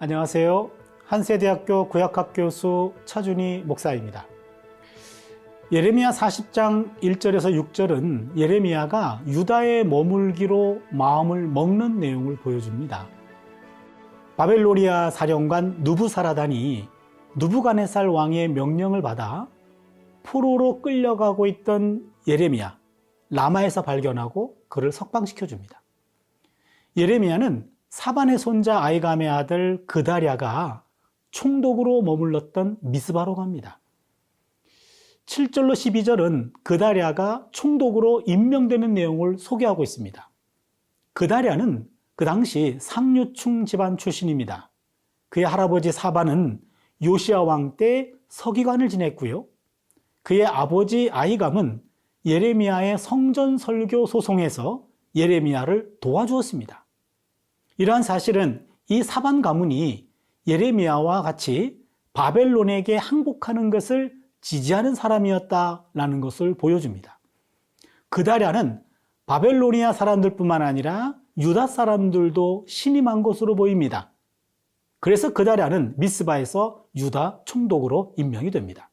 안녕하세요. 한세대학교 구약학 교수 차준희 목사입니다. 예레미야 40장 1절에서 6절은 예레미야가 유다에 머물기로 마음을 먹는 내용을 보여줍니다. 바벨로니아 사령관 누부사라단이 느부갓네살 왕의 명령을 받아 포로로 끌려가고 있던 예레미야, 라마에서 발견하고 그를 석방시켜 줍니다. 예레미야는 사반의 손자 아이감의 아들 그다랴가 총독으로 머물렀던 미스바로 갑니다. 7절로 12절은 그다랴가 총독으로 임명되는 내용을 소개하고 있습니다. 그다랴는 그 당시 상류층 집안 출신입니다. 그의 할아버지 사반은 요시야 왕 때 서기관을 지냈고요. 그의 아버지 아이감은 예레미야의 성전 설교 소송에서 예레미야를 도와주었습니다. 이러한 사실은 이 사반 가문이 예레미야와 같이 바벨론에게 항복하는 것을 지지하는 사람이었다라는 것을 보여줍니다. 그다랴는 바벨로니아 사람들뿐만 아니라 유다 사람들도 신임한 것으로 보입니다. 그래서 그다랴는 미스바에서 유다 총독으로 임명이 됩니다.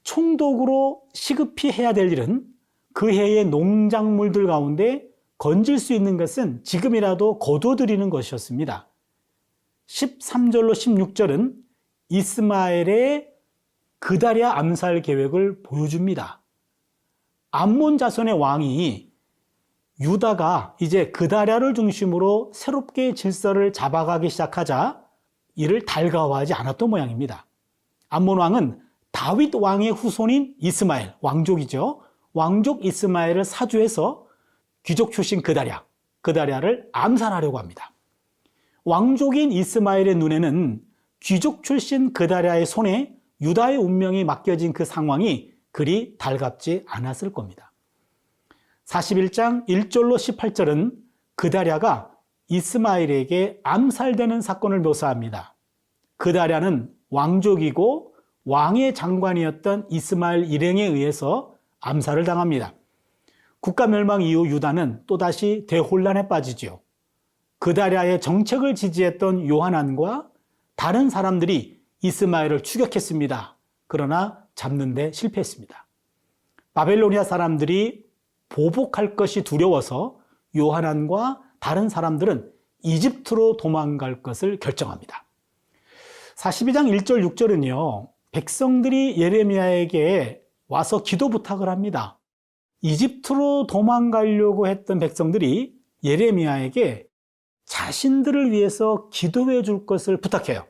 총독으로 시급히 해야 될 일은 그 해의 농작물들 가운데 건질 수 있는 것은 지금이라도 거둬들이는 것이었습니다. 13절로 16절은 이스마엘의 그다랴 암살 계획을 보여줍니다. 암몬 자손의 왕이 유다가 이제 그다랴를 중심으로 새롭게 질서를 잡아가기 시작하자 이를 달가워하지 않았던 모양입니다. 암몬 왕은 다윗 왕의 후손인 이스마엘, 왕족이죠. 왕족 이스마엘을 사주해서 귀족 출신 그다랴를 암살하려고 합니다. 왕족인 이스마엘의 눈에는 귀족 출신 그다랴의 손에 유다의 운명이 맡겨진 그 상황이 그리 달갑지 않았을 겁니다. 41장 1절로 18절은 그다랴가 이스마엘에게 암살되는 사건을 묘사합니다. 그다랴는 왕족이고 왕의 장관이었던 이스마엘 일행에 의해서 암살을 당합니다. 국가 멸망 이후 유다는 또다시 대혼란에 빠지죠. 그다랴의 정책을 지지했던 요하난과 다른 사람들이 이스마엘을 추격했습니다. 그러나 잡는 데 실패했습니다. 바벨로니아 사람들이 보복할 것이 두려워서 요하난과 다른 사람들은 이집트로 도망갈 것을 결정합니다. 42장 1절 6절은요. 백성들이 예레미야에게 와서 기도 부탁을 합니다. 이집트로 도망가려고 했던 백성들이 예레미야에게 자신들을 위해서 기도해 줄 것을 부탁해요.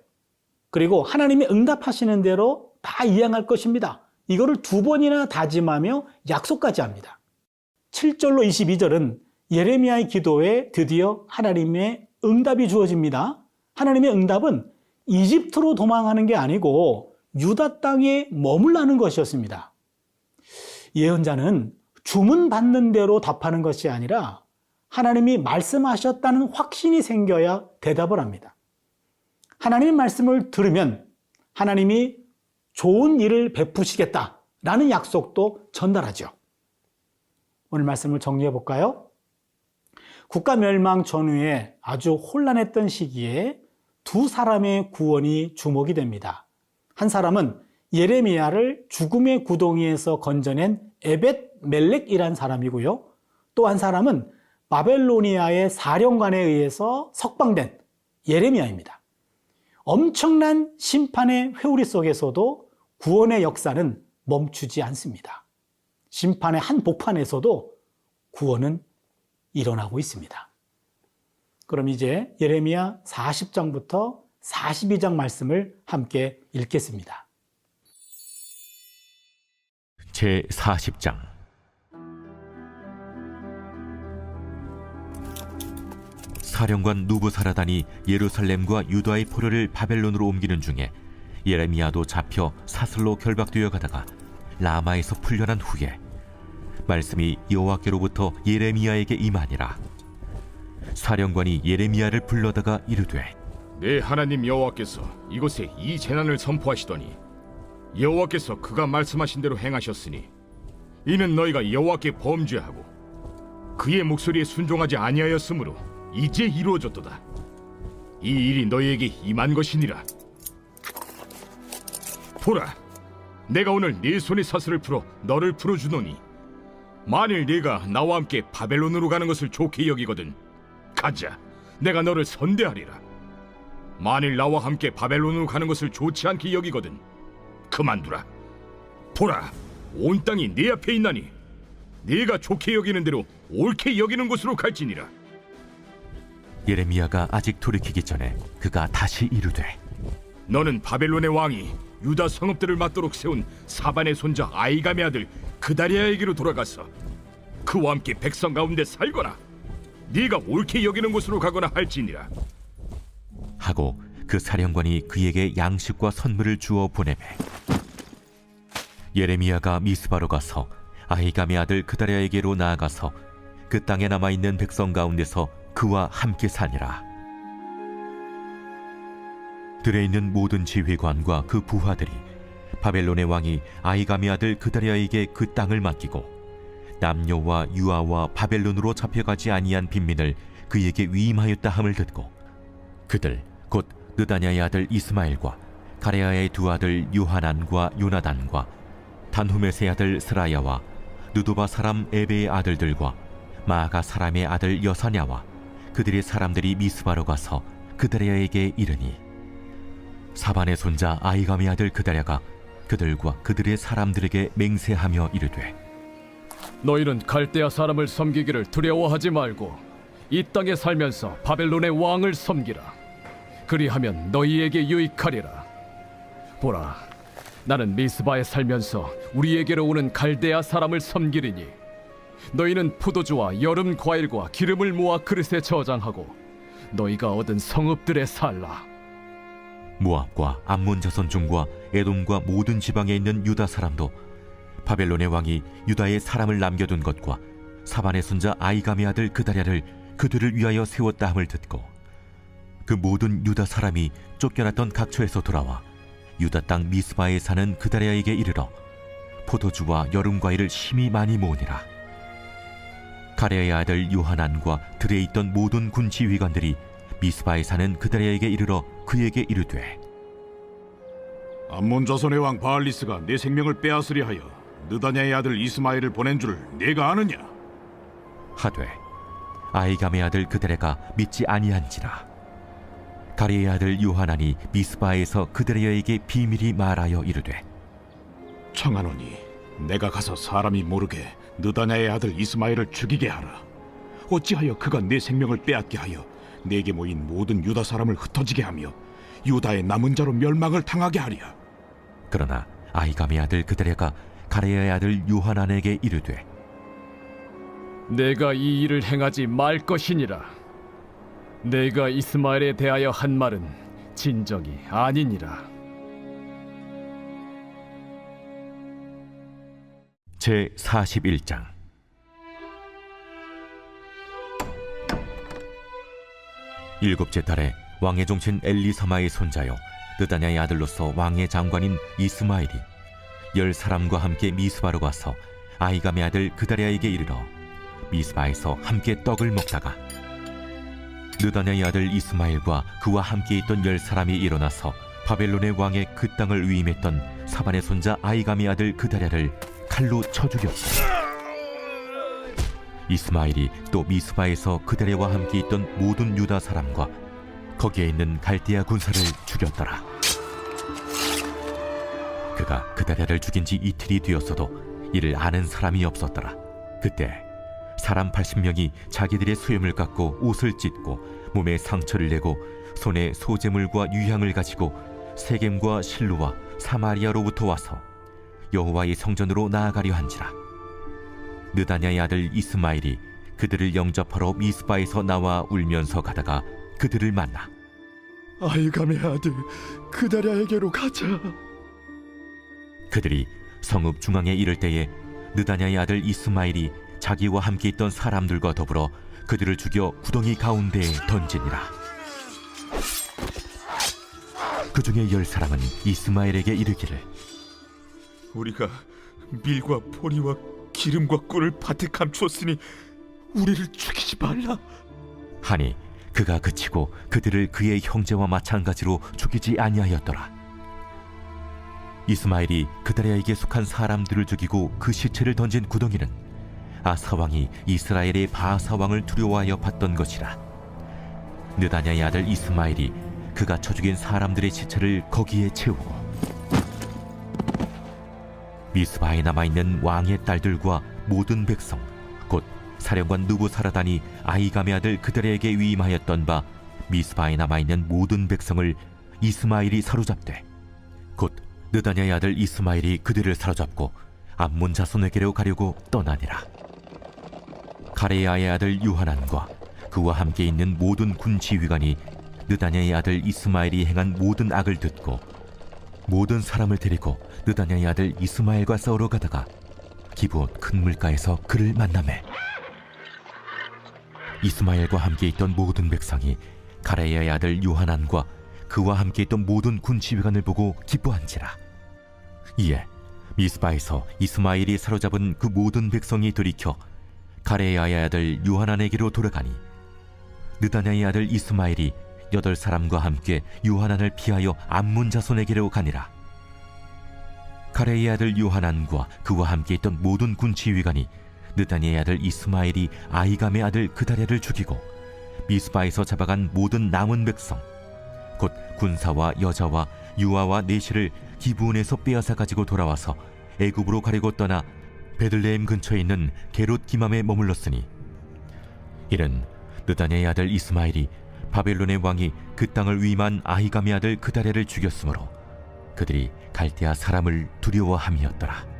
그리고 하나님이 응답하시는 대로 다 이행할 것입니다. 이거를 2번이나 다짐하며 약속까지 합니다. 7절로 22절은 예레미야의 기도에 드디어 하나님의 응답이 주어집니다. 하나님의 응답은 이집트로 도망하는 게 아니고 유다 땅에 머물라는 것이었습니다. 예언자는 주문 받는 대로 답하는 것이 아니라 하나님이 말씀하셨다는 확신이 생겨야 대답을 합니다. 하나님의 말씀을 들으면 하나님이 좋은 일을 베푸시겠다라는 약속도 전달하죠. 오늘 말씀을 정리해 볼까요? 국가 멸망 전후에 아주 혼란했던 시기에 두 사람의 구원이 주목이 됩니다. 한 사람은 예레미야를 죽음의 구덩이에서 건져낸 에벳 멜렉이란 사람이고요. 또 한 사람은 바벨로니아의 사령관에 의해서 석방된 예레미야입니다. 엄청난 심판의 회오리 속에서도 구원의 역사는 멈추지 않습니다. 심판의 한 복판에서도 구원은 일어나고 있습니다. 그럼 이제 예레미야 40장부터 42장 말씀을 함께 읽겠습니다. 제40장 사령관 누부사라단이 예루살렘과 유다의 포로를 바벨론으로 옮기는 중에 예레미야도 잡혀 사슬로 결박되어 가다가 라마에서 풀려난 후에 말씀이 여호와께로부터 예레미야에게 임하니라. 사령관이 예레미야를 불러다가 이르되 내 하나님 여호와께서 이곳에 이 재난을 선포하시더니 여호와께서 그가 말씀하신 대로 행하셨으니 이는 너희가 여호와께 범죄하고 그의 목소리에 순종하지 아니하였으므로 이제 이루어졌도다. 이 일이 너희에게 임한 것이니라. 보라, 내가 오늘 네 손의 사슬을 풀어 너를 풀어주노니 만일 네가 나와 함께 바벨론으로 가는 것을 좋게 여기거든 가자, 내가 너를 선대하리라. 만일 나와 함께 바벨론으로 가는 것을 좋지 않게 여기거든 그만두라. 보라, 온 땅이 네 앞에 있나니 네가 좋게 여기는 대로 옳게 여기는 곳으로 갈지니라. 예레미야가 아직 돌이키기 전에 그가 다시 이르되 너는 바벨론의 왕이 유다 성읍들을 맞도록 세운 사반의 손자 아이감의 아들 그다리아에게로 돌아가서 그와 함께 백성 가운데 살거나 네가 옳게 여기는 곳으로 가거나 할지니라. 하고 그 사령관이 그에게 양식과 선물을 주어 보내매 예레미야가 미스바로 가서 아히감의 아들 그다리아에게로 나아가서 그 땅에 남아있는 백성 가운데서 그와 함께 사니라. 들에 있는 모든 지휘관과 그 부하들이 바벨론의 왕이 아히감의 아들 그다리아에게 그 땅을 맡기고 남녀와 유아와 바벨론으로 잡혀가지 아니한 빈민을 그에게 위임하였다 함을 듣고 그들 곧 느다냐의 아들 이스마엘과 가레아의 두 아들 요하난과 요나단과 단후메스의 아들 스라야와 느도바 사람 에베의 아들들과 마아가 사람의 아들 여사냐와 그들의 사람들이 미스바로 가서 그다리아에게 이르니 사반의 손자 아히감의 아들 그다리아가 그들과 그들의 사람들에게 맹세하며 이르되 너희는 갈대아 사람을 섬기기를 두려워하지 말고 이 땅에 살면서 바벨론의 왕을 섬기라. 그리하면 너희에게 유익하리라. 보라, 나는 미스바에 살면서 우리에게로 오는 갈대아 사람을 섬기리니 너희는 포도주와 여름 과일과 기름을 모아 그릇에 저장하고 너희가 얻은 성읍들에 살라. 모압과 암몬 자손 중과 에돔과 모든 지방에 있는 유다 사람도 바벨론의 왕이 유다에 사람을 남겨둔 것과 사반의 손자 아히감의 아들 그다리아를 그들을 위하여 세웠다 함을 듣고 그 모든 유다 사람이 쫓겨났던 각처에서 돌아와 유다 땅 미스바에 사는 그다리아에게 이르러 포도주와 여름 과일을 심히 많이 모으니라. 가레아의 아들 요하난과 들에 있던 모든 군 지휘관들이 미스바에 사는 그다리아에게 이르러 그에게 이르되 암몬 자손의 왕 바알리스가 내 생명을 빼앗으려 하여 느다냐의 아들 이스마엘을 보낸 줄을 네가 아느냐? 하되 아히감의 아들 그다리아가 믿지 아니한지라. 가레아의 아들 요하난이 미스바에서 그다리아에게 비밀히 말하여 이르되 청하노니 내가 가서 사람이 모르게 느다냐의 아들 이스마엘을 죽이게 하라. 어찌하여 그가 내 생명을 빼앗게 하여 내게 모인 모든 유다 사람을 흩어지게 하며 유다의 남은 자로 멸망을 당하게 하랴. 그러나 아히감의 아들 그다리아가 가레아의 아들 요하난에게 이르되 내가 이 일을 행하지 말 것이니라. 내가 이스마엘에 대하여 한 말은 진정이 아니니라. 제 41장 일곱째 달에 왕의 종친 엘리사마의 손자요 느다냐의 아들로서 왕의 장관인 이스마엘이 10사람과 함께 미스바로 가서 아히감의 아들 그다리아에게 이르러 미스바에서 함께 떡을 먹다가 느다냐의 아들 이스마엘과 그와 함께 있던 10사람이 일어나서 바벨론의 왕의 그 땅을 위임했던 사반의 손자 아히감의 아들 그다리아를 칼로 쳐 죽였고 이스마엘이 또 미스바에서 그다리아와 함께 있던 모든 유다 사람과 거기에 있는 갈대아 군사를 죽였더라. 그가 그다리아를 죽인 지 이틀이 되었어도 이를 아는 사람이 없었더라. 그때 사람 80명이 자기들의 수염을 깎고 옷을 찢고 몸에 상처를 내고 손에 소재물과 유향을 가지고 세겜과 실로와 사마리아로부터 와서 여호와의 성전으로 나아가려 한지라. 느다냐의 아들 이스마엘이 그들을 영접하러 미스바에서 나와 울면서 가다가 그들을 만나 아히감의 아들 그다리아에게로 가자. 그들이 성읍 중앙에 이를 때에 느다냐의 아들 이스마엘이 자기와 함께 있던 사람들과 더불어 그들을 죽여 구덩이 가운데에 던지니라. 그 중에 10사람은 이스마엘에게 이르기를 우리가 밀과 보리와 기름과 꿀을 밭에 감추었으니 우리를 죽이지 말라. 하니 그가 그치고 그들을 그의 형제와 마찬가지로 죽이지 아니하였더라. 이스마엘이 그다리아에게 속한 사람들을 죽이고 그 시체를 던진 구덩이는 아사 왕이 이스라엘의 바아사 왕을 두려워하여 봤던 것이라. 느다냐의 아들 이스마엘이 그가 쳐 죽인 사람들의 시체를 거기에 채우고 미스바에 남아있는 왕의 딸들과 모든 백성 곧 사령관 느부사라단이 아히감의 아들 그다리아에게 위임하였던 바 미스바에 남아있는 모든 백성을 이스마엘이 사로잡되 곧 느다냐의 아들 이스마엘이 그들을 사로잡고 암몬 자손에게로 가려고 떠나니라. 가레야의 아들 요하난과 그와 함께 있는 모든 군 지휘관이 느다냐의 아들 이스마엘이 행한 모든 악을 듣고 모든 사람을 데리고 느다냐의 아들 이스마엘과 싸우러 가다가 기브온 큰 물가에서 그를 만나매 이스마엘과 함께 있던 모든 백성이 가레야의 아들 요하난과 그와 함께 있던 모든 군 지휘관을 보고 기뻐한지라. 이에 미스바에서 이스마엘이 사로잡은 그 모든 백성이 돌이켜 가레야의 아들 요하난에게로 돌아가니 느다냐의 아들 이스마엘이 8사람과 함께 요하난을 피하여 암몬 자손에게로 가니라. 가레야의 아들 요하난과 그와 함께 있던 모든 군 지휘관이 느다냐의 아들 이스마엘이 아히감의 아들 그다랴를 죽이고 미스바에서 잡아간 모든 남은 백성 곧 군사와 여자와 유아와 내시를 기브온에서 빼앗아 가지고 돌아와서 애굽으로 가려고 떠나 베들레헴 근처에 있는 게롯 기맘에 머물렀으니 이는 느다냐의 아들 이스마엘이 바벨론의 왕이 그 땅을 위임한 아히감의 아들 그다랴를 죽였으므로 그들이 갈대아 사람을 두려워함이었더라.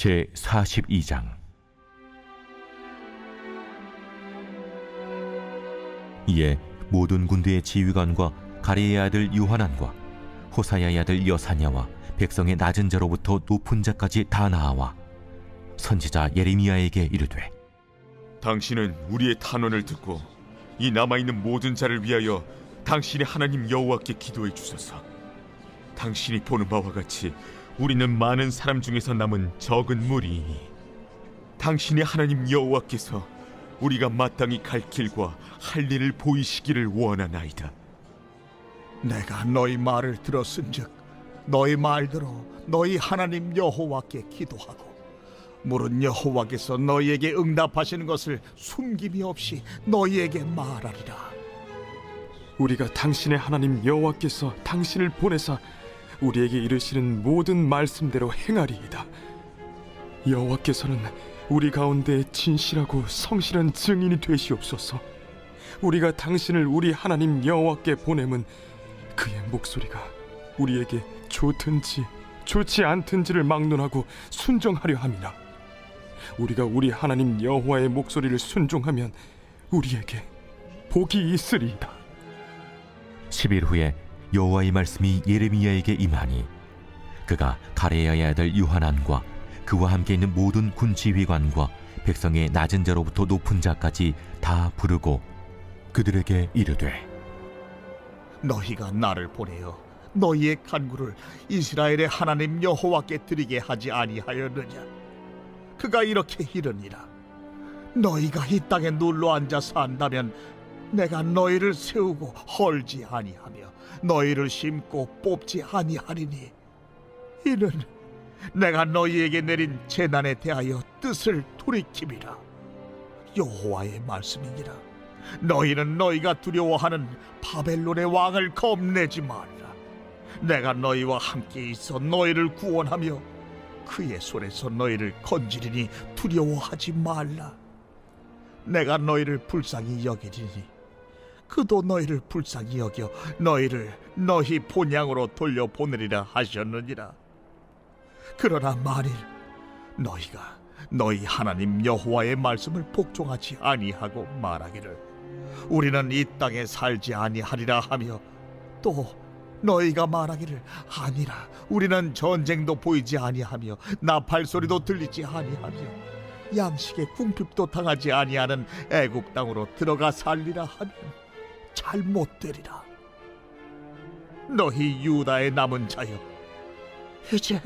제 42장. 이에 모든 군대의 지휘관과 가레야의 아들 요하난과 호사야의 아들 여사냐와 백성의 낮은 자로부터 높은 자까지 다 나아와 선지자 예레미야에게 이르되 당신은 우리의 탄원을 듣고 이 남아있는 모든 자를 위하여 당신의 하나님 여호와께 기도해 주소서. 당신이 보는 바와 같이 우리는 많은 사람 중에서 남은 적은 무리이니 당신의 하나님 여호와께서 우리가 마땅히 갈 길과 할 일을 보이시기를 원하나이다. 내가 너희 말을 들었은즉 너희 말대로 너희 하나님 여호와께 기도하고 물은 여호와께서 너희에게 응답하시는 것을 숨김이 없이 너희에게 말하리라. 우리가 당신의 하나님 여호와께서 당신을 보내사 우리에게 이르시는 모든 말씀대로 행하리이다. 여호와께서는 우리 가운데 진실하고 성실한 증인이 되시옵소서. 우리가 당신을 우리 하나님 여호와께 보냄은 그의 목소리가 우리에게 좋든지 좋지 않든지를 막론하고 순종하려 함이라. 우리가 우리 하나님 여호와의 목소리를 순종하면 우리에게 복이 있으리이다. 10일 후에 여호와의 말씀이 예레미야에게 임하니 그가 가레야의 아들 요하난과 그와 함께 있는 모든 군 지휘관과 백성의 낮은 자로부터 높은 자까지 다 부르고 그들에게 이르되 너희가 나를 보내어 너희의 간구를 이스라엘의 하나님 여호와께 드리게 하지 아니하였느냐? 그가 이렇게 이르니라. 너희가 이 땅에 눌러 앉아 산다면 내가 너희를 세우고 헐지 아니하며 너희를 심고 뽑지 아니하리니 이는 내가 너희에게 내린 재난에 대하여 뜻을 돌이킴이라. 여호와의 말씀이니라. 너희는 너희가 두려워하는 바벨론의 왕을 겁내지 말라. 내가 너희와 함께 있어 너희를 구원하며 그의 손에서 너희를 건지리니 두려워하지 말라. 내가 너희를 불쌍히 여기리니 그도 너희를 불쌍히 여겨 너희를 너희 본향으로 돌려보내리라 하셨느니라. 그러나 만일 너희가 너희 하나님 여호와의 말씀을 복종하지 아니하고 말하기를 우리는 이 땅에 살지 아니하리라 하며 또 너희가 말하기를 아니라 우리는 전쟁도 보이지 아니하며 나팔 소리도 들리지 아니하며 양식의 궁핍도 당하지 아니하는 애굽 땅으로 들어가 살리라 하면 잘못되리라. 너희 유다의 남은 자여, 이제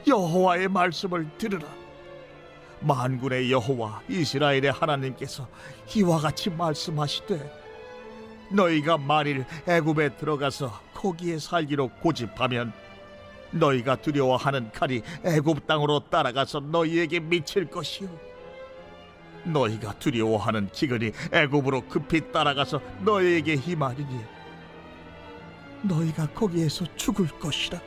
여호와의 말씀을 들으라. 만군의 여호와 이스라엘의 하나님께서 이와 같이 말씀하시되 너희가 만일 애굽에 들어가서 거기에 살기로 고집하면 너희가 두려워하는 칼이 애굽 땅으로 따라가서 너희에게 미칠 것이요 너희가 두려워하는 기근이 애굽으로 급히 따라가서 너희에게 임하리니 너희가 거기에서 죽을 것이라.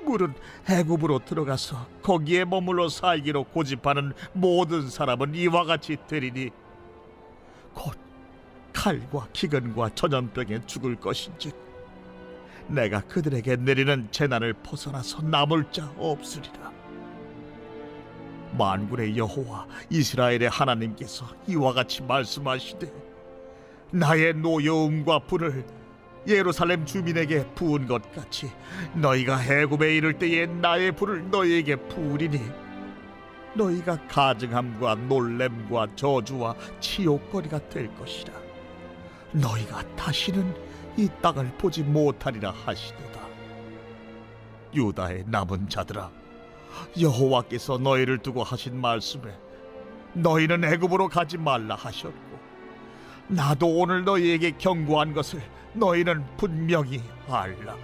물은 애굽으로 들어가서 거기에 머물러 살기로 고집하는 모든 사람은 이와 같이 되리니 곧 칼과 기근과 전염병에 죽을 것인즉 내가 그들에게 내리는 재난을 벗어나서 남을 자 없으리라. 만군의 여호와 이스라엘의 하나님께서 이와 같이 말씀하시되 나의 노여움과 불을 예루살렘 주민에게 부은 것 같이 너희가 애굽에 이를 때에 나의 불을 너희에게 부으리니 너희가 가증함과 놀램과 저주와 치욕거리가 될 것이라. 너희가 다시는 이 땅을 보지 못하리라 하시도다. 유다의 남은 자들아, 여호와께서 너희를 두고 하신 말씀에 너희는 애굽으로 가지 말라 하셨고 나도 오늘 너희에게 경고한 것을 너희는 분명히 알라.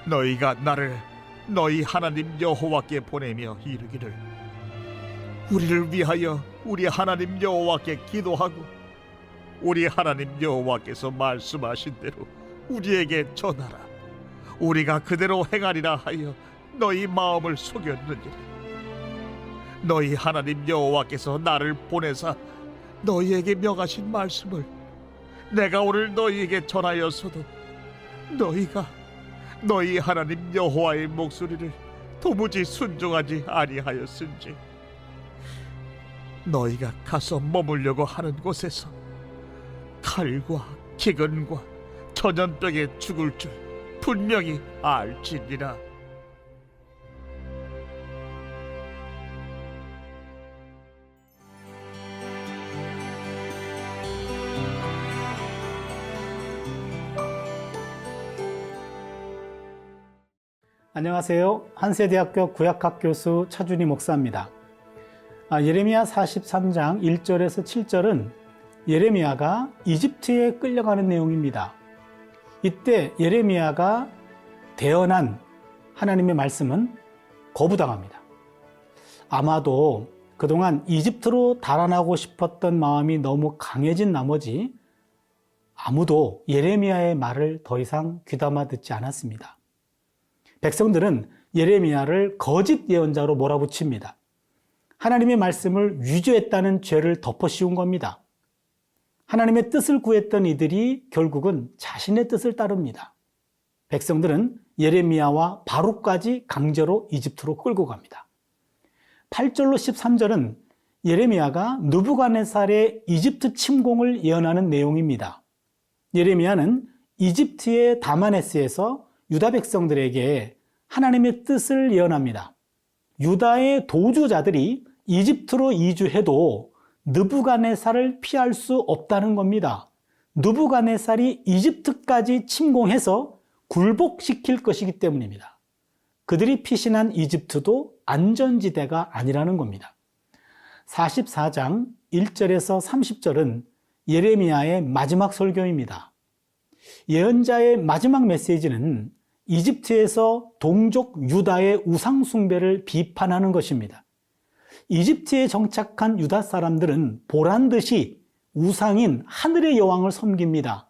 너희가 나를 너희 하나님 여호와께 보내며 이르기를 우리를 위하여 우리 하나님 여호와께 기도하고 우리 하나님 여호와께서 말씀하신 대로 우리에게 전하라. 우리가 그대로 행하리라 하여 너희 마음을 속였느니라. 너희 하나님 여호와께서 나를 보내사 너희에게 명하신 말씀을 내가 오늘 너희에게 전하였어도 너희가 너희 하나님 여호와의 목소리를 도무지 순종하지 아니하였은지 너희가 가서 머물려고 하는 곳에서 칼과 기근과 전염병에 죽을 줄 분명히 알지니라. 안녕하세요. 한세대학교 구약학 교수 차준희 목사입니다. 예레미야 43장 1절에서 7절은 예레미야가 이집트에 끌려가는 내용입니다. 이때 예레미야가 대언한 하나님의 말씀은 거부당합니다. 아마도 그동안 이집트로 달아나고 싶었던 마음이 너무 강해진 나머지 아무도 예레미야의 말을 더 이상 귀담아 듣지 않았습니다. 백성들은 예레미야를 거짓 예언자로 몰아붙입니다. 하나님의 말씀을 위조했다는 죄를 덮어씌운 겁니다. 하나님의 뜻을 구했던 이들이 결국은 자신의 뜻을 따릅니다. 백성들은 예레미야와 바룩까지 강제로 이집트로 끌고 갑니다. 8절로 13절은 예레미야가 느부갓네살의 이집트 침공을 예언하는 내용입니다. 예레미야는 이집트의 다마네스에서 유다 백성들에게 하나님의 뜻을 예언합니다. 유다의 도주자들이 이집트로 이주해도 느부갓네살을 피할 수 없다는 겁니다. 느부갓네살이 이집트까지 침공해서 굴복시킬 것이기 때문입니다. 그들이 피신한 이집트도 안전지대가 아니라는 겁니다. 44장 1절에서 30절은 예레미야의 마지막 설교입니다. 예언자의 마지막 메시지는 이집트에서 동족 유다의 우상 숭배를 비판하는 것입니다. 이집트에 정착한 유다 사람들은 보란듯이 우상인 하늘의 여왕을 섬깁니다.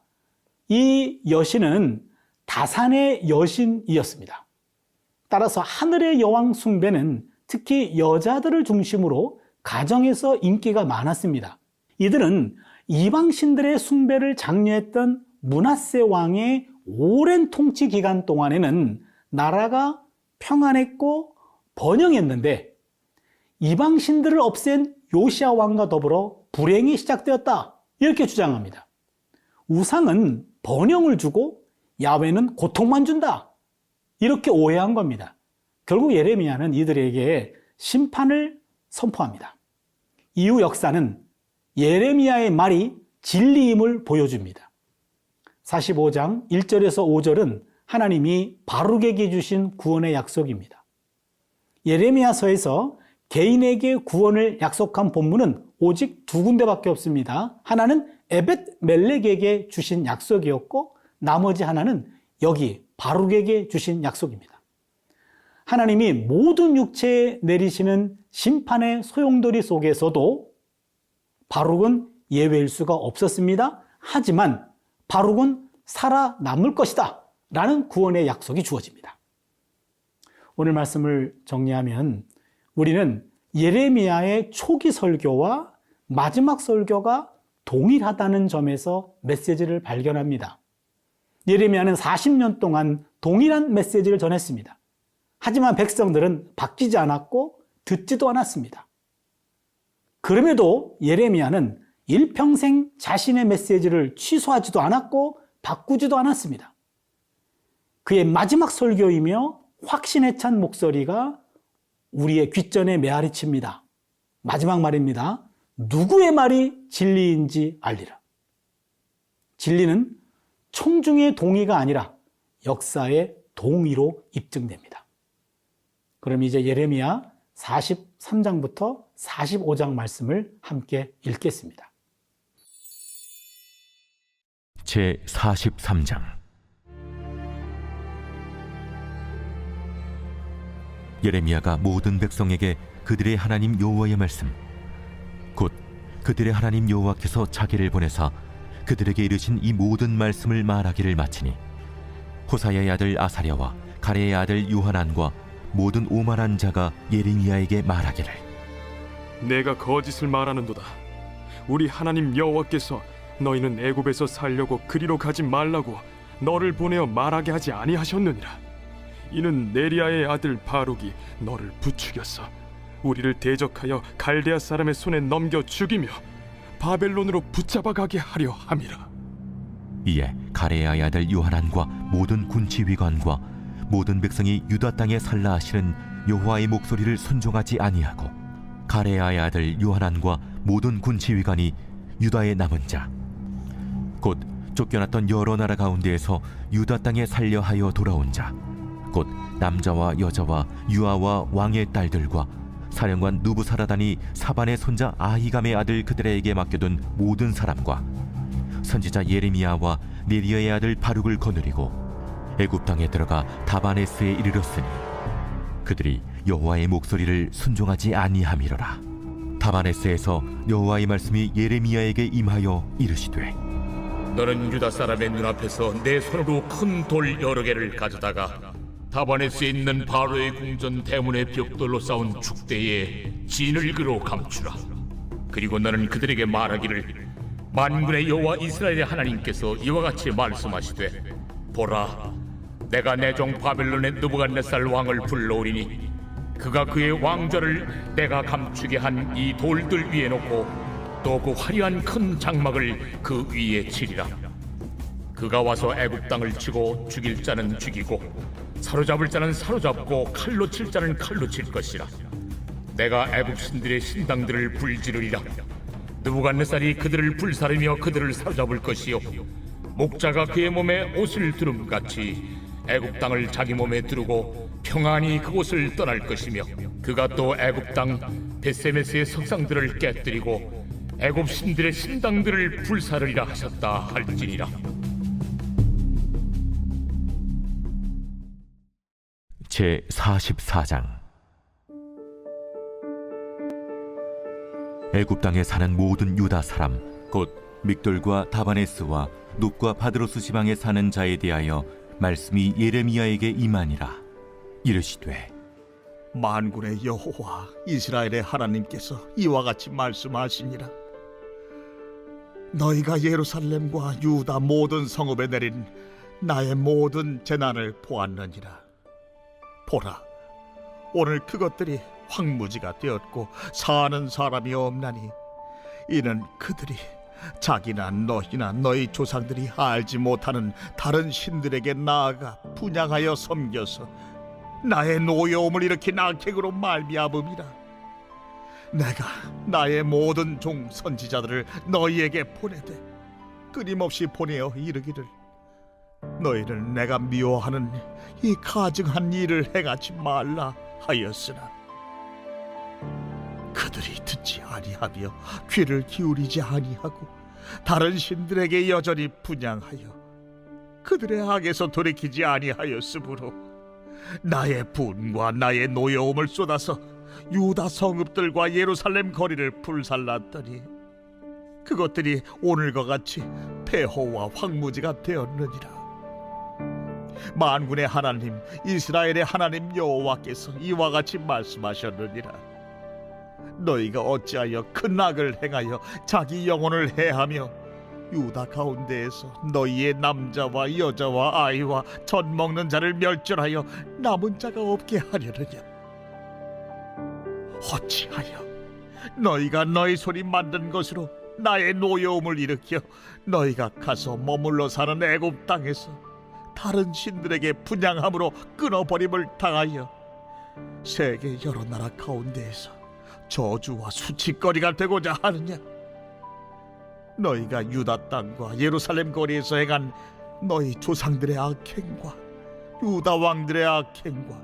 이 여신은 다산의 여신이었습니다. 따라서 하늘의 여왕 숭배는 특히 여자들을 중심으로 가정에서 인기가 많았습니다. 이들은 이방신들의 숭배를 장려했던 므낫세 왕의 오랜 통치 기간 동안에는 나라가 평안했고 번영했는데 이방신들을 없앤 요시야 왕과 더불어 불행이 시작되었다, 이렇게 주장합니다. 우상은 번영을 주고 야훼는 고통만 준다, 이렇게 오해한 겁니다. 결국 예레미야는 이들에게 심판을 선포합니다. 이후 역사는 예레미야의 말이 진리임을 보여줍니다. 45장 1절에서 5절은 하나님이 바룩에게 주신 구원의 약속입니다. 예레미야서에서 개인에게 구원을 약속한 본문은 오직 두 군데밖에 없습니다. 하나는 에벳 멜렉에게 주신 약속이었고 나머지 하나는 여기 바룩에게 주신 약속입니다. 하나님이 모든 육체에 내리시는 심판의 소용돌이 속에서도 바룩은 예외일 수가 없었습니다. 하지만 바룩은 살아남을 것이다 라는 구원의 약속이 주어집니다. 오늘 말씀을 정리하면 우리는 예레미야의 초기 설교와 마지막 설교가 동일하다는 점에서 메시지를 발견합니다. 예레미야는 40년 동안 동일한 메시지를 전했습니다. 하지만 백성들은 바뀌지 않았고 듣지도 않았습니다. 그럼에도 예레미야는 일평생 자신의 메시지를 취소하지도 않았고 바꾸지도 않았습니다. 그의 마지막 설교이며 확신에 찬 목소리가 우리의 귓전에 메아리칩니다. 마지막 말입니다. 누구의 말이 진리인지 알리라. 진리는 청중의 동의가 아니라 역사의 동의로 입증됩니다. 그럼 이제 예레미야 43장부터 45장 말씀을 함께 읽겠습니다. 제 43장. 예레미야가 모든 백성에게 그들의 하나님 여호와의 말씀, 곧 그들의 하나님 여호와께서 자기를 보내사 그들에게 이르신 이 모든 말씀을 말하기를 마치니, 호사야의 아들 아사랴와 가레의 아들 요하난과 모든 오만한 자가 예레미야에게 말하기를, 내가 거짓을 말하는도다. 우리 하나님 여호와께서 너희는 애굽에서 살려고 그리로 가지 말라고 너를 보내어 말하게 하지 아니하셨느니라. 이는 네리야의 아들 바룩이 너를 부추겼어 우리를 대적하여 갈대아 사람의 손에 넘겨 죽이며 바벨론으로 붙잡아 가게 하려 함이라. 이에 가레야의 아들 요하난과 모든 군지휘관과 모든 백성이 유다 땅에 살라 하시는 여호와의 목소리를 순종하지 아니하고, 가레야의 아들 요하난과 모든 군지휘관이 유다의 남은 자, 곧 쫓겨났던 여러 나라 가운데에서 유다 땅에 살려 하여 돌아온 자, 곧 남자와 여자와 유아와 왕의 딸들과 사령관 누부사라단이 사반의 손자 아히감의 아들 그들에게 맡겨둔 모든 사람과 선지자 예레미야와 네리야의 아들 바룩을 거느리고 애굽 땅에 들어가 다바네스에 이르렀으니 그들이 여호와의 목소리를 순종하지 아니함이로라. 다바네스에서 여호와의 말씀이 예레미야에게 임하여 이르시되, 너는 유다 사람의 눈앞에서 내 손으로 큰 돌 여러 개를 가져다가 다바네스에 있는 바로의 궁전 대문의 벽돌로 쌓은 축대에 진을그로 감추라. 그리고 너는 그들에게 말하기를, 만군의 여호와 이스라엘의 하나님께서 이와 같이 말씀하시되, 보라, 내가 내 종 바벨론의 느부갓네살 왕을 불러오리니 그가 그의 왕좌를 내가 감추게 한 이 돌들 위에 놓고 또 그 화려한 큰 장막을 그 위에 치리라. 그가 와서 애굽 땅을 치고 죽일 자는 죽이고 사로잡을 자는 사로잡고 칼로 칠 자는 칼로 칠 것이라. 내가 애굽 신들의 신당들을 불지르리라. 느부갓네살이 그들을 불사르며 그들을 사로잡을 것이요, 목자가 그의 몸에 옷을 두름같이 애굽 땅을 자기 몸에 두르고 평안히 그곳을 떠날 것이며, 그가 또 애굽 땅 베세메스의 석상들을 깨뜨리고 애굽 신들의 신당들을 불사르리라 하셨다 할지니라. 제 44장. 애굽 땅에 사는 모든 유다 사람, 곧 믹돌과 다바네스와 눕과 바드로스 지방에 사는 자에 대하여 말씀이 예레미야에게 임하니라. 이르시되, 만군의 여호와 이스라엘의 하나님께서 이와 같이 말씀하시니라. 너희가 예루살렘과 유다 모든 성읍에 내린 나의 모든 재난을 보았느니라. 보라, 오늘 그것들이 황무지가 되었고 사는 사람이 없나니, 이는 그들이 자기나 너희나 너희 조상들이 알지 못하는 다른 신들에게 나아가 분향하여 섬겨서 나의 노여움을 일으킨 악행으로 말미암음이라. 내가 나의 모든 종 선지자들을 너희에게 보내되 끊임없이 보내어 이르기를, 너희는 내가 미워하는 이 가증한 일을 행하지 말라 하였으나 그들이 듣지 아니하며 귀를 기울이지 아니하고 다른 신들에게 여전히 분향하여 그들의 악에서 돌이키지 아니하였으므로 나의 분과 나의 노여움을 쏟아서 유다 성읍들과 예루살렘 거리를 불살랐더니 그것들이 오늘과 같이 폐허와 황무지가 되었느니라. 만군의 하나님 이스라엘의 하나님 여호와께서 이와 같이 말씀하셨느니라. 너희가 어찌하여 큰 악을 행하여 자기 영혼을 해하며 유다 가운데에서 너희의 남자와 여자와 아이와 젖 먹는 자를 멸절하여 남은 자가 없게 하려느냐? 어찌하여 너희가 너희 손이 만든 것으로 나의 노여움을 일으켜 너희가 가서 머물러 사는 애굽 땅에서 다른 신들에게 분향함으로 끊어버림을 당하여 세계 여러 나라 가운데에서 저주와 수치거리가 되고자 하느냐? 너희가 유다 땅과 예루살렘 거리에서 행한 너희 조상들의 악행과 유다 왕들의 악행과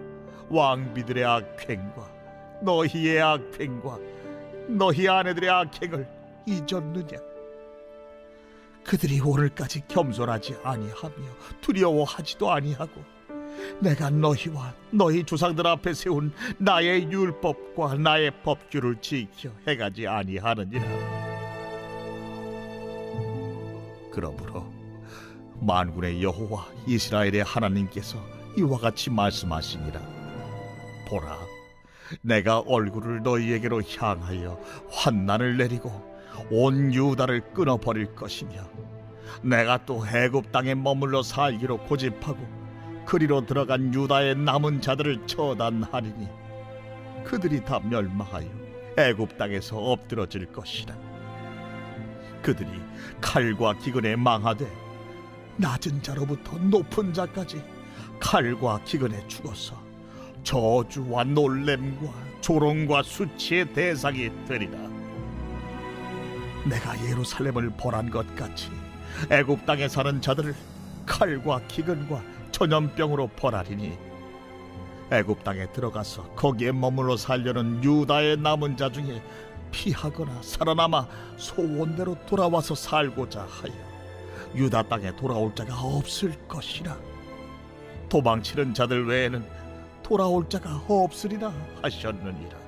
왕비들의 악행과 너희의 악행과 너희 아내들의 악행을 잊었느냐? 그들이 오늘까지 겸손하지 아니하며 두려워하지도 아니하고 내가 너희와 너희 조상들 앞에 세운 나의 율법과 나의 법규를 지켜 행하지 아니하느니라. 그러므로 만군의 여호와 이스라엘의 하나님께서 이와 같이 말씀하시니라. 보라, 내가 얼굴을 너희에게로 향하여 환난을 내리고 온 유다를 끊어버릴 것이며 내가 또 애굽 땅에 머물러 살기로 고집하고 그리로 들어간 유다의 남은 자들을 처단하리니 그들이 다 멸망하여 애굽 땅에서 엎드러질 것이라. 그들이 칼과 기근에 망하되 낮은 자로부터 높은 자까지 칼과 기근에 죽어서 저주와 놀램과 조롱과 수치의 대상이 되리라. 내가 예루살렘을 벌한 것 같이 애굽 땅에 사는 자들을 칼과 기근과 전염병으로 벌하리니 애굽 땅에 들어가서 거기에 머물러 살려는 유다의 남은 자 중에 피하거나 살아남아 소원대로 돌아와서 살고자 하여 유다 땅에 돌아올 자가 없을 것이라. 도망치는 자들 외에는 돌아올 자가 없으리라 하셨느니라.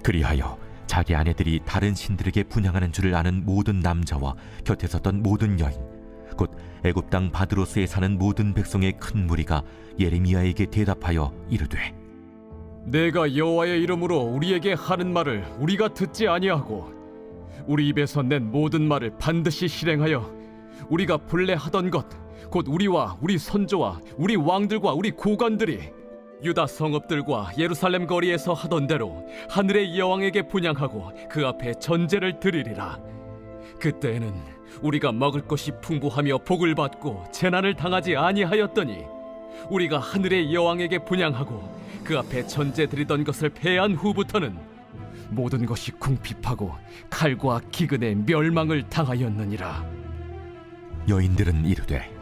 그리하여 자기 아내들이 다른 신들에게 분향하는 줄을 아는 모든 남자와 곁에 섰던 모든 여인, 곧 애굽 땅 바드로스에 사는 모든 백성의 큰 무리가 예레미야에게 대답하여 이르되, 내가 여호와의 이름으로 우리에게 하는 말을 우리가 듣지 아니하고 우리 입에서 낸 모든 말을 반드시 실행하여 우리가 본래 하던 것, 곧 우리와 우리 선조와 우리 왕들과 우리 고관들이 유다 성읍들과 예루살렘 거리에서 하던 대로 하늘의 여왕에게 분향하고 그 앞에 전제를 드리리라. 그때에는 우리가 먹을 것이 풍부하며 복을 받고 재난을 당하지 아니하였더니 우리가 하늘의 여왕에게 분향하고 그 앞에 전제 드리던 것을 패한 후부터는 모든 것이 궁핍하고 칼과 기근에 멸망을 당하였느니라. 여인들은 이르되,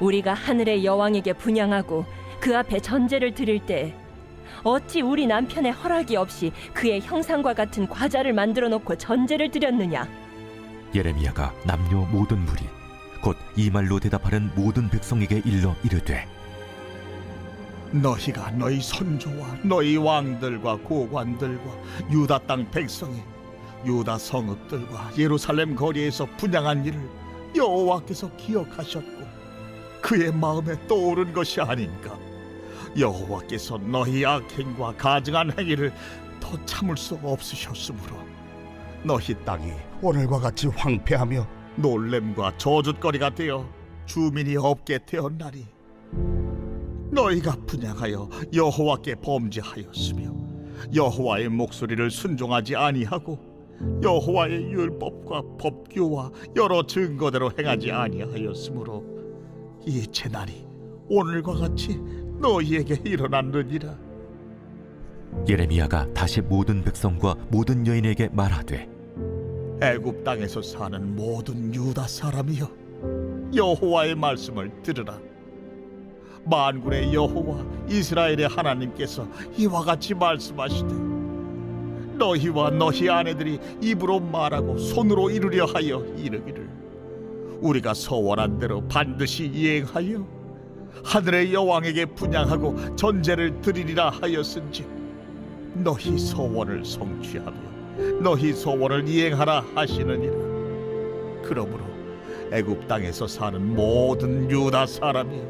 우리가 하늘의 여왕에게 분향하고 그 앞에 전제를 드릴 때 어찌 우리 남편의 허락이 없이 그의 형상과 같은 과자를 만들어 놓고 전제를 드렸느냐? 예레미야가 남녀 모든 무리 곧 이 말로 대답하는 모든 백성에게 일러 이르되, 너희가 너희 선조와 너희 왕들과 고관들과 유다 땅 백성이 유다 성읍들과 예루살렘 거리에서 분향한 일을 여호와께서 기억하셨고 그의 마음에 떠오른 것이 아닌가. 여호와께서 너희 악행과 가증한 행위를 더 참을 수 없으셨으므로 너희 땅이 오늘과 같이 황폐하며 놀램과 저주거리가 되어 주민이 없게 되었나니 너희가 분향하여 여호와께 범죄하였으며 여호와의 목소리를 순종하지 아니하고 여호와의 율법과 법규와 여러 증거대로 행하지 아니하였으므로 이 재난이 오늘과 같이 너희에게 일어났느니라. 예레미야가 다시 모든 백성과 모든 여인에게 말하되, 애굽 땅에서 사는 모든 유다 사람이여, 여호와의 말씀을 들으라. 만군의 여호와 이스라엘의 하나님께서 이와 같이 말씀하시되 너희와 너희 아내들이 입으로 말하고 손으로 이루려 하여 이르기를 우리가 서원한 대로 반드시 이행하여 하늘의 여왕에게 분향하고 전제를 드리리라 하였은즉 너희 소원을 성취하며 너희 소원을 이행하라 하시느니라. 그러므로 애굽 땅에서 사는 모든 유다 사람이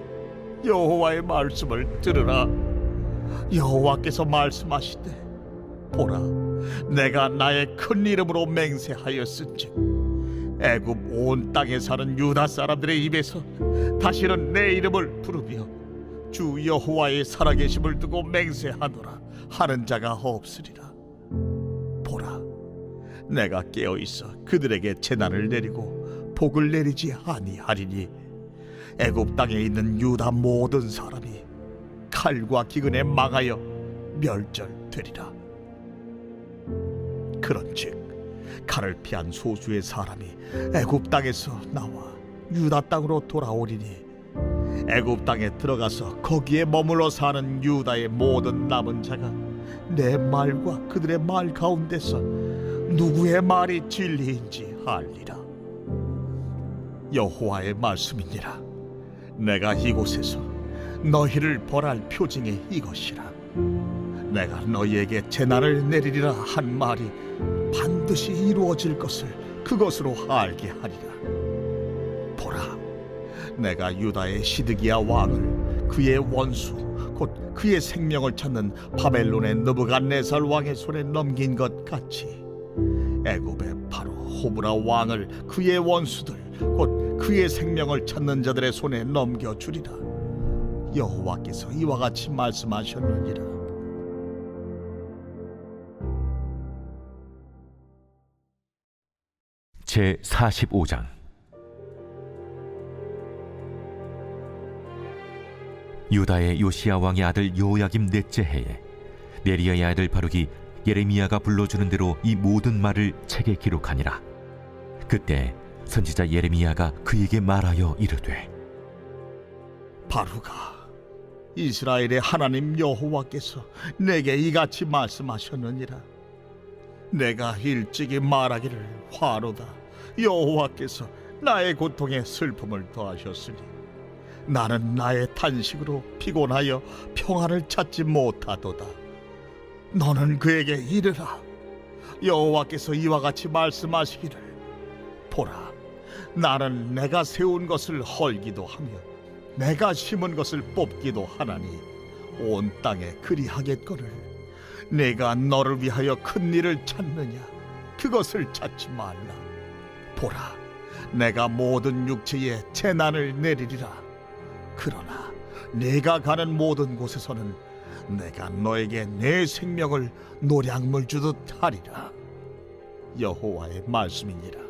여호와의 말씀을 들으라. 여호와께서 말씀하시되 보라, 내가 나의 큰 이름으로 맹세하였은즉 애굽 온 땅에 사는 유다 사람들의 입에서 다시는 내 이름을 부르며 주 여호와의 살아계심을 두고 맹세하노라 하는 자가 없으리라. 보라, 내가 깨어있어 그들에게 재난을 내리고 복을 내리지 아니하리니 애굽 땅에 있는 유다 모든 사람이 칼과 기근에 망하여 멸절되리라. 그런즉 칼을 피한 소수의 사람이 애굽 땅에서 나와 유다 땅으로 돌아오리니 애굽 땅에 들어가서 거기에 머물러 사는 유다의 모든 남은 자가 내 말과 그들의 말 가운데서 누구의 말이 진리인지 알리라. 여호와의 말씀이니라. 내가 이곳에서 너희를 벌할 표징이 이것이라. 내가 너희에게 재난을 내리리라 한 말이 반드시 이루어질 것을 그것으로 알게 하리라. 보라, 내가 유다의 시드기야 왕을 그의 원수 곧 그의 생명을 찾는 바벨론의 느부갓네살 왕의 손에 넘긴 것 같이 애굽의 바로 호브라 왕을 그의 원수들 곧 그의 생명을 찾는 자들의 손에 넘겨주리라. 여호와께서 이와 같이 말씀하셨느니라. 제 45장. 유다의 요시야 왕의 아들 요야김 넷째 해에 네리야의 아들 바룩이 예레미야가 불러주는 대로 이 모든 말을 책에 기록하니라. 그때 선지자 예레미야가 그에게 말하여 이르되 바루가, 이스라엘의 하나님 여호와께서 내게 이같이 말씀하셨느니라. 내가 일찍이 말하기를 화로다. 여호와께서 나의 고통에 슬픔을 더하셨으니 나는 나의 탄식으로 피곤하여 평안을 찾지 못하도다. 너는 그에게 이르라. 여호와께서 이와 같이 말씀하시기를 보라, 나는 내가 세운 것을 헐기도 하며 내가 심은 것을 뽑기도 하나니 온 땅에 그리하겠거늘 내가 너를 위하여 큰 일을 찾느냐? 그것을 찾지 말라. 보라, 내가 모든 육체에 재난을 내리리라. 그러나 내가 가는 모든 곳에서는 내가 너에게 내 생명을 노량물 주듯 하리라. 여호와의 말씀이니라.